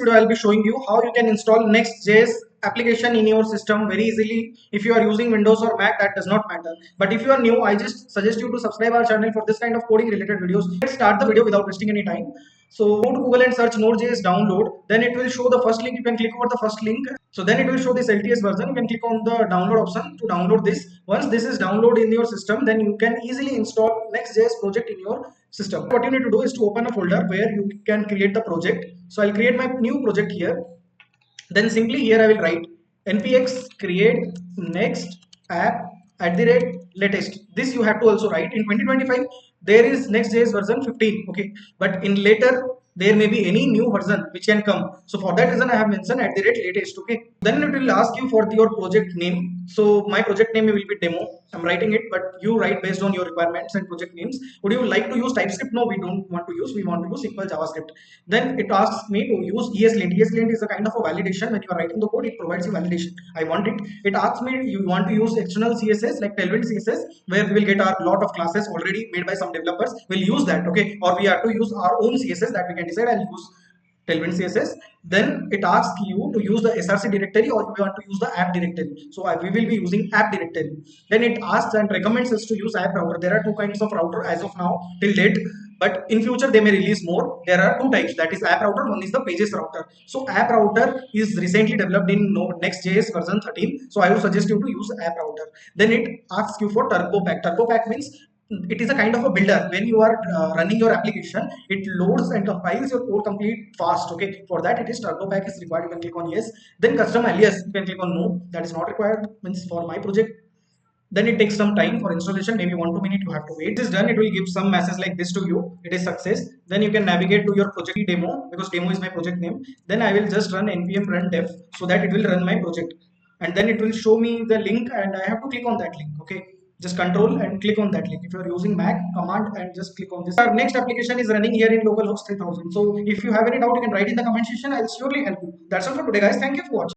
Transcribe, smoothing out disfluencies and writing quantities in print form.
video I'll be showing you how you can install Next.js application in your system very easily. If you are using Windows or Mac, that does not matter. But if you are new, I just suggest you to subscribe our channel for this kind of coding related videos. Let's start the video without wasting any time. So go to Google and search Node.js download. Then it will show the first link. You can click over the first link. So then it will show this LTS version. You can click on the download option to download this. Once this is downloaded in your system, then you can easily install Next.js project in your system. What you need to do is to open a folder where you can create the project. So I'll create my new project here. Then simply here I will write npx create next app @latest. This you have to also write. In 2025 there is Next.js version 15, okay, but in later there may be any new version which can come. So for that reason I have mentioned @latest, okay. Then it will ask you for your project name. So my project name will be demo. I'm writing it, but you write based on your requirements and project names. Would you like to use TypeScript? No, we don't want to use. We want to use simple JavaScript. Then it asks me to use ESLint. ESLint is a kind of a validation. When you are writing the code, it provides you validation. I want it. It asks me you want to use external CSS like Tailwind CSS, where we will get a lot of classes already made by some developers. We'll use that, okay? Or we have to use our own CSS that we can decide. I'll use Tailwind CSS. Then it asks you to use the src directory or we want to use the app directory. So we will be using app directory. Then it asks and recommends us to use app router. There are two kinds of router as of now till date, but in future they may release more. There are two types, that is app router, one is the pages router. So app router is recently developed in Next.js version 13. So I would suggest you to use app router. Then it asks you for turbo pack. Turbo pack means it is a kind of a builder. When you are running your application, it loads and compiles your code complete fast, okay. For that it is turbo pack is required. You can click on yes. Then custom alias, you can click on no, that is not required, means for my project. Then it takes some time for installation, maybe 1-2 minutes you have to wait. This is done, it will give some message like this to you, it is success. Then you can navigate to your project demo, because demo is my project name. Then I will just run npm run dev so that it will run my project, and then it will show me the link and I have to click on that link, okay. Just control and click on that link. If you are using Mac, command and just click on this. Our next application is running here in localhost 3000. So if you have any doubt, you can write in the comment section. I'll surely help you. That's all for today, guys. Thank you for watching.